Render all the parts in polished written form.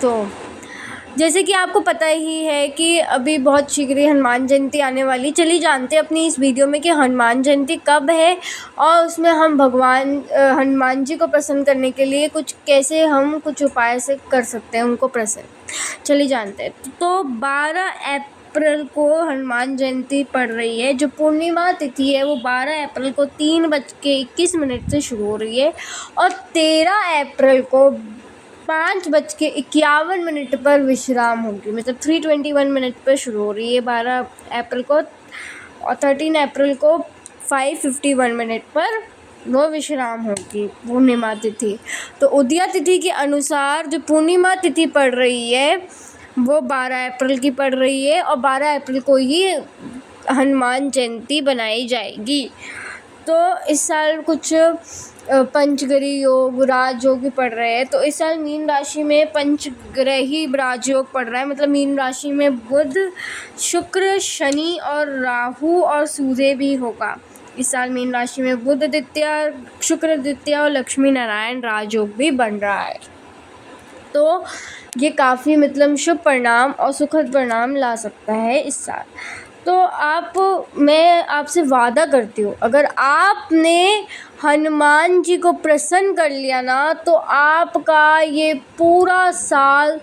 तो जैसे कि आपको पता ही है कि अभी बहुत शीघ्र ही हनुमान जयंती आने वाली। चलिए जानते हैं अपनी इस वीडियो में कि हनुमान जयंती कब है और उसमें हम भगवान हनुमान जी को प्रसन्न करने के लिए कैसे हम कुछ उपाय से कर सकते हैं उनको प्रसन्न। चलिए जानते हैं। तो 12 अप्रैल को हनुमान जयंती पड़ रही है। जो पूर्णिमा तिथि है वो 12 अप्रैल को 3:21 से शुरू हो रही है और 13 अप्रैल को 5:51 पर विश्राम होगी। मतलब 3:21 पर शुरू हो रही है 12 अप्रैल को और 13 अप्रैल को 5:51 पर वो विश्राम होगी पूर्णिमा तिथि। तो उदया तिथि के अनुसार जो पूर्णिमा तिथि पड़ रही है वो 12 अप्रैल की पड़ रही है और 12 अप्रैल को ही हनुमान जयंती बनाई जाएगी। तो इस साल कुछ पंचग्रही योग राजयोग भी पड़ रहे हैं। तो इस साल मीन राशि में पंचग्रही राजयोग पड़ रहा है। मतलब मीन राशि में बुध, शुक्र, शनि और राहु और सूर्य भी होगा। इस साल मीन राशि में बुध द्वितीय, शुक्र द्वितीय और लक्ष्मी नारायण राजयोग भी बन रहा है। तो ये काफ़ी मतलब शुभ परिणाम और सुखद परिणाम ला सकता है इस साल। तो मैं आपसे वादा करती हूँ, अगर आपने हनुमान जी को प्रसन्न कर लिया ना तो आपका ये पूरा साल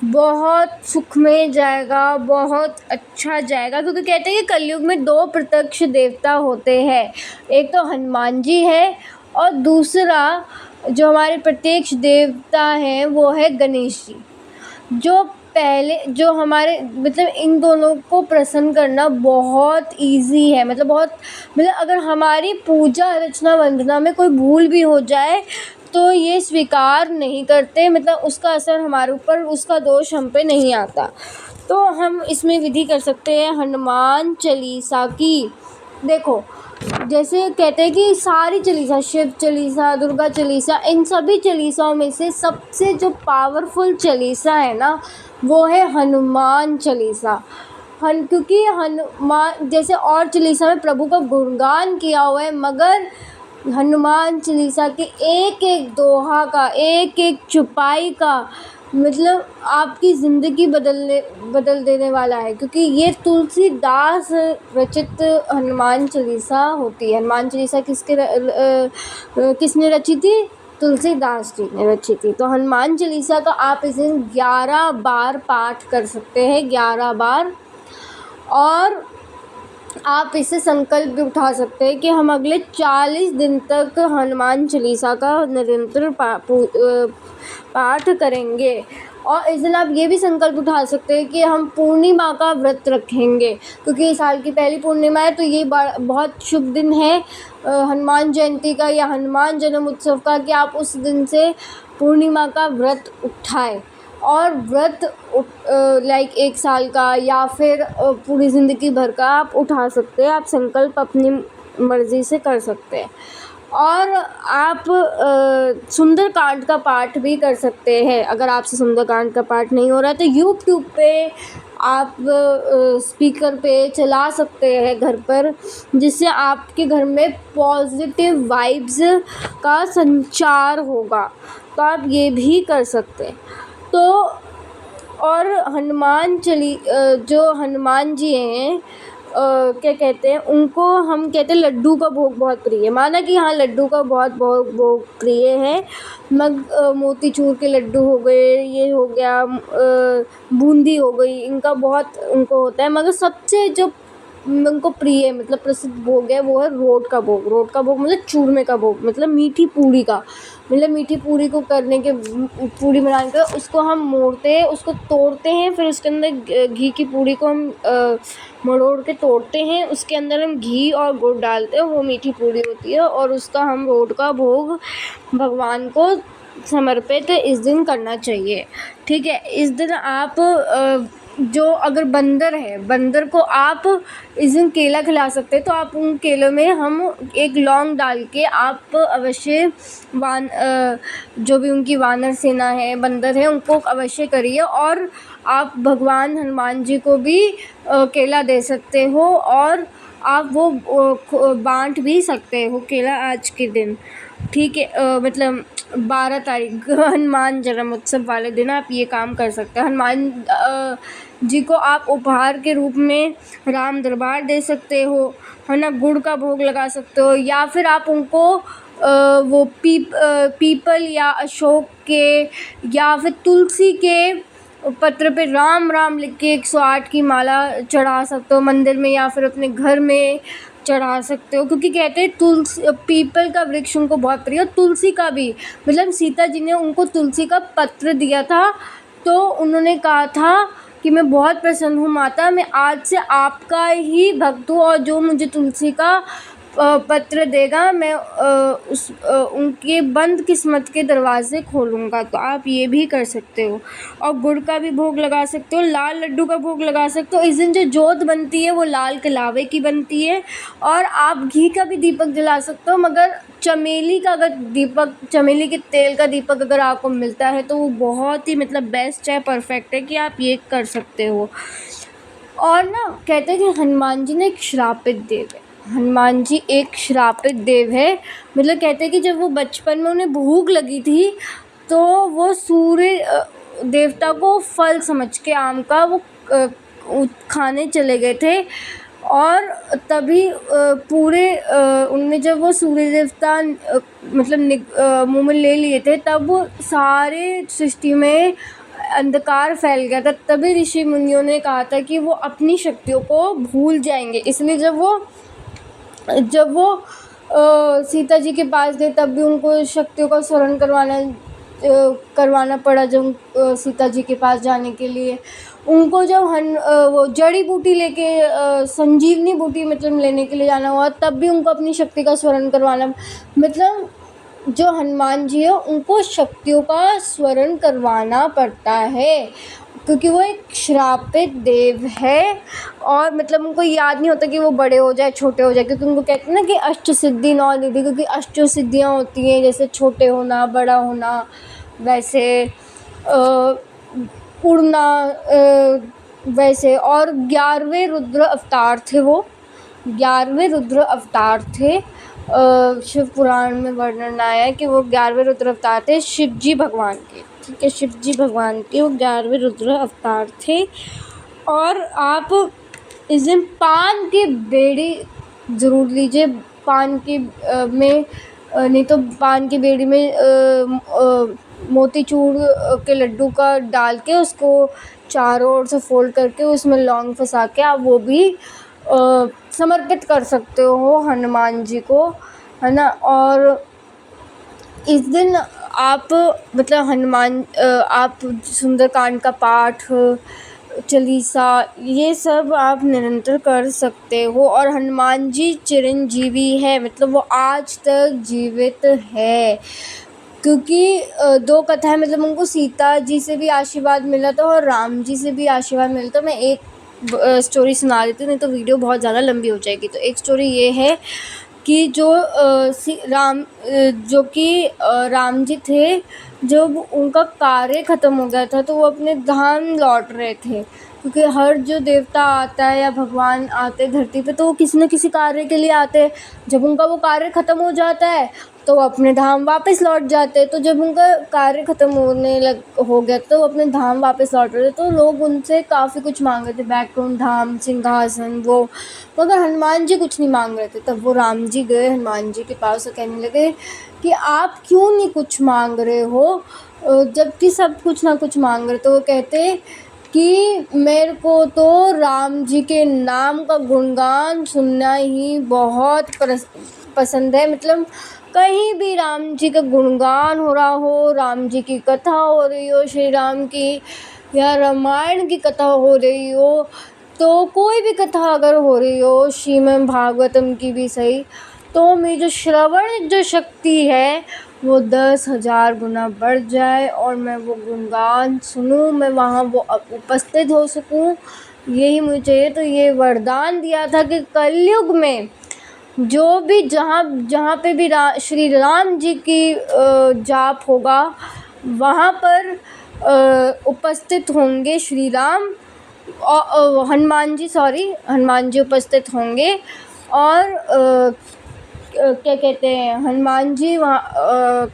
बहुत सुखमय जाएगा, बहुत अच्छा जाएगा। क्योंकि कहते हैं कि कलयुग में 2 प्रत्यक्ष देवता होते हैं, एक तो हनुमान जी है और दूसरा जो हमारे प्रत्यक्ष देवता हैं वो है गणेश जी। जो हमारे मतलब इन दोनों को प्रसन्न करना बहुत ईजी है। मतलब अगर हमारी पूजा अर्चना वंदना में कोई भूल भी हो जाए तो ये स्वीकार नहीं करते। मतलब उसका असर हमारे ऊपर, उसका दोष हम पे नहीं आता। तो हम इसमें विधि कर सकते हैं हनुमान चालीसा की। देखो जैसे कहते हैं कि सारी चालीसा, शिव चालीसा, दुर्गा चालीसा, इन सभी चालीसाओं में से सबसे जो पावरफुल चालीसा है ना वो है हनुमान चालीसा। क्योंकि हनुमान जैसे और चालीसा में प्रभु का गुणगान किया हुआ है, मगर हनुमान चालीसा के एक एक दोहा का, एक एक चौपाई का मतलब आपकी ज़िंदगी बदल देने वाला है। क्योंकि ये तुलसीदास रचित हनुमान चालीसा होती है। हनुमान चालीसा किसने रची थी? तुलसीदास जी ने रची थी। तो हनुमान चालीसा का आप इस दिन 11 बार पाठ कर सकते हैं, 11 बार। और आप इससे संकल्प भी उठा सकते हैं कि हम अगले 40 दिन तक हनुमान चालीसा का निरंतर पाठ करेंगे। और इस दिन आप ये भी संकल्प उठा सकते हैं कि हम पूर्णिमा का व्रत रखेंगे, क्योंकि इस साल की पहली पूर्णिमा है। तो ये बहुत शुभ दिन है हनुमान जयंती का या हनुमान जन्म उत्सव का कि आप उस दिन से पूर्णिमा का व्रत उठाएं। और व्रत लाइक 1 साल का या फिर पूरी ज़िंदगी भर का आप उठा सकते हैं। आप संकल्प अपनी मर्ज़ी से कर सकते हैं। और आप सुंदरकांड का पाठ भी कर सकते हैं। अगर आपसे सुंदरकांड का पाठ नहीं हो रहा है तो यूट्यूब पे आप स्पीकर पे चला सकते हैं घर पर, जिससे आपके घर में पॉजिटिव वाइब्स का संचार होगा। तो आप ये भी कर सकते हैं। तो और जो हनुमान जी हैं क्या कहते हैं, उनको हम कहते हैं लड्डू का भोग बहुत प्रिय है। माना कि हाँ लड्डू का बहुत भोग प्रिय है। मोतीचूर के लड्डू हो गए, ये हो गया बूंदी हो गई, इनका बहुत उनको होता है। मगर सबसे जो उनको प्रिय मतलब प्रसिद्ध भोग है वो है रोट का भोग। रोट का भोग मतलब चूरमे का भोग, मतलब मीठी पूरी का। मतलब मीठी पूरी को पूरी बनाने के उसको हम मोड़ते हैं, उसको तोड़ते हैं, फिर उसके अंदर घी की पूरी को हम मरोड़ के तोड़ते हैं, उसके अंदर हम घी और गुड़ डालते हैं, वो मीठी पूरी होती है। और उसका हम रोट का भोग भगवान को समर्पित इस दिन करना चाहिए। ठीक है। इस दिन आप जो अगर बंदर है, बंदर को आप इस दिन केला खिला सकते हैं। तो आप उन केलों में हम एक लौंग डाल के आप अवश्य जो भी उनकी वानर सेना है, बंदर है, उनको अवश्य करिए। और आप भगवान हनुमान जी को भी केला दे सकते हो और आप वो बांट भी सकते हो केला आज के दिन। ठीक है। मतलब 12 तारीख हनुमान जन्मोत्सव वाले दिन आप ये काम कर सकते हैं। हनुमान जी को आप उपहार के रूप में राम दरबार दे सकते हो, है ना, गुड़ का भोग लगा सकते हो, या फिर आप उनको वो पीपल या अशोक के या फिर तुलसी के पत्र पे राम राम लिख के 108 की माला चढ़ा सकते हो मंदिर में, या फिर अपने घर में चढ़ा सकते हो। क्योंकि कहते हैं तुलसी, पीपल का वृक्ष उनको बहुत प्रिय, और तुलसी का भी, मतलब सीता जी ने उनको तुलसी का पत्र दिया था, तो उन्होंने कहा था कि मैं बहुत प्रसन्न हूँ माता, मैं आज से आपका ही भक्त हूँ, और जो मुझे तुलसी का पत्र देगा मैं उनके बंद किस्मत के दरवाज़े खोलूँगा। तो आप ये भी कर सकते हो, और गुड़ का भी भोग लगा सकते हो, लाल लड्डू का भोग लगा सकते हो। इस दिन जो जोत बनती है वो लाल कलावे की बनती है, और आप घी का भी दीपक जला सकते हो, मगर चमेली का अगर दीपक, चमेली के तेल का दीपक अगर आपको मिलता है तो वो बहुत ही मतलब बेस्ट है, परफेक्ट है कि आप ये कर सकते हो। और ना कहते हैं कि हनुमान जी ने एक श्रापित देव है, हनुमान जी एक श्रापित देव है। मतलब कहते हैं कि जब वो बचपन में उन्हें भूख लगी थी तो वो सूर्य देवता को फल समझ के आम का वो खाने चले गए थे, और तभी पूरे उनने जब वो सूर्य देवता मतलब मुंह में ले लिए थे, तब वो सारे सृष्टि में अंधकार फैल गया था। तभी ऋषि मुनियों ने कहा था कि वो अपनी शक्तियों को भूल जाएंगे, इसलिए जब वो सीता जी के पास गए तब भी उनको शक्तियों का स्मरण करवाना पड़ा। जब सीता जी के पास जाने के लिए उनको जब वो जड़ी बूटी लेके संजीवनी बूटी मतलब लेने के लिए जाना हुआ, तब भी उनको अपनी शक्ति का स्मरण करवाना, मतलब जो हनुमान जी है उनको शक्तियों का स्मरण करवाना पड़ता है, क्योंकि वो एक श्रापित देव है। और मतलब उनको याद नहीं होता कि वो बड़े हो जाए छोटे हो जाए, क्योंकि उनको कहते हैं ना कि अष्ट सिद्धि नौ निधि, क्योंकि अष्ट सिद्धियाँ होती हैं जैसे छोटे होना, बड़ा होना, वैसे उड़ना, वैसे। और 11वें रुद्र अवतार थे वो, 11वें रुद्र अवतार थे। शिव पुराण में वर्णन आया है कि वो 11वें रुद्र अवतार थे शिव जी भगवान के, ठीक है, शिव जी भगवान के वो 11वें रुद्र अवतार थे। और आप इस दिन पान के बेड़ी ज़रूर लीजिए, पान के में नहीं तो पान की बेड़ी में मोतीचूर के लड्डू का डाल के उसको चारों ओर से फोल्ड करके उसमें लौंग फंसा के आप वो भी समर्पित कर सकते हो हनुमान जी को, है ना। और इस दिन आप मतलब आप सुंदरकांड का पाठ, चालीसा, ये सब आप निरंतर कर सकते हो। और हनुमान जी चिरंजीवी है, मतलब वो आज तक जीवित है, क्योंकि दो कथा है, मतलब उनको सीता जी से भी आशीर्वाद मिला था और राम जी से भी आशीर्वाद मिला था। मैं एक स्टोरी सुना देती हूँ, नहीं तो वीडियो बहुत ज़्यादा लंबी हो जाएगी। तो एक स्टोरी ये है कि जो कि राम जी थे, जब उनका कार्य ख़त्म हो गया था तो वो अपने धाम लौट रहे थे, क्योंकि हर जो देवता आता है या भगवान आते धरती पे तो वो किसी न किसी कार्य के लिए आते हैं। जब उनका वो कार्य ख़त्म हो जाता है तो वो अपने धाम वापस लौट जाते हैं। तो जब उनका कार्य ख़त्म हो गया तो वो अपने धाम वापस लौट रहे थे, तो लोग उनसे काफ़ी कुछ मांग रहे थे, बैकुंठ धाम, सिंहासन, वो, मगर हनुमान जी कुछ नहीं मांग रहे थे। तब वो राम जी गए हनुमान जी के पास और कहने लगे कि आप क्यों नहीं कुछ मांग रहे हो, जबकि सब कुछ ना कुछ मांग रहे। तो वो कहते कि मेरे को तो राम जी के नाम का गुणगान सुनना ही बहुत पसंद है, मतलब कहीं भी राम जी का गुणगान हो रहा हो, राम जी की कथा हो रही हो, श्री राम की या रामायण की कथा हो रही हो, तो कोई भी कथा अगर हो रही हो, श्रीमद् भागवतम की भी सही, तो मेरी जो श्रवण जो शक्ति है वो 10,000 गुना बढ़ जाए और मैं वो गुणगान सुनूं, मैं वहाँ वो उपस्थित हो सकूं, यही मुझे चाहिए। तो ये वरदान दिया था कि कलयुग में जो भी जहाँ पे भी श्री राम जी की जाप होगा वहाँ पर उपस्थित होंगे श्री राम, हनुमान जी उपस्थित होंगे। और क्या कहते हैं, हनुमान जी वहाँ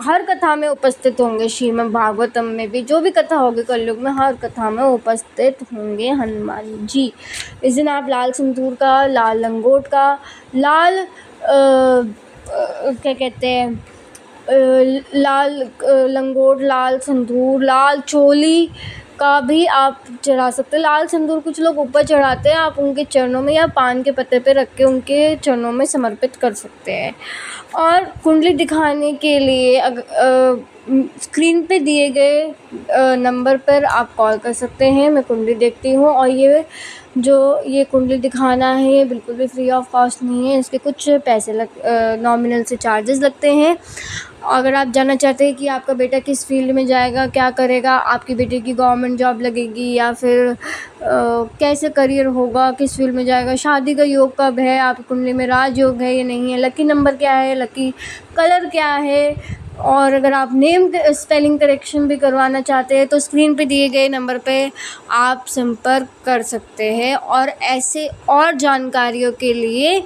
हर कथा में उपस्थित होंगे। श्रीमद् भागवतम में भी जो भी कथा होगी कलयुग में, हर कथा में उपस्थित होंगे हनुमान जी। इस दिन आप लाल सिंदूर का, लाल लंगोट का, लाल क्या कहते हैं, लाल लंगोट, लाल सिंदूर, लाल चोली का भी आप चढ़ा सकते हैं। लाल सिंदूर कुछ लोग ऊपर चढ़ाते हैं, आप उनके चरणों में या पान के पत्ते पे रख के उनके चरणों में समर्पित कर सकते हैं। और कुंडली दिखाने के लिए स्क्रीन पे दिए गए नंबर पर आप कॉल कर सकते हैं। मैं कुंडली देखती हूँ, और ये कुंडली दिखाना है ये बिल्कुल भी फ्री ऑफ कॉस्ट नहीं है। इसके कुछ पैसे नॉमिनल से चार्जेस लगते हैं। अगर आप जानना चाहते हैं कि आपका बेटा किस फील्ड में जाएगा, क्या करेगा, आपकी बेटी की गवर्नमेंट जॉब लगेगी या फिर कैसे करियर होगा, किस फील्ड में जाएगा, शादी का योग कब है, आपकी कुंडली में राजयोग है या नहीं है, लकी नंबर क्या है, लकी कलर क्या है, और अगर आप नेम स्पेलिंग करेक्शन भी करवाना चाहते हैं तो स्क्रीन पे दिए गए नंबर पे आप संपर्क कर सकते हैं। और ऐसे और जानकारियों के लिए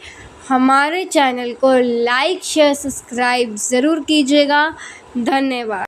हमारे चैनल को लाइक, शेयर, सब्सक्राइब ज़रूर कीजिएगा। धन्यवाद।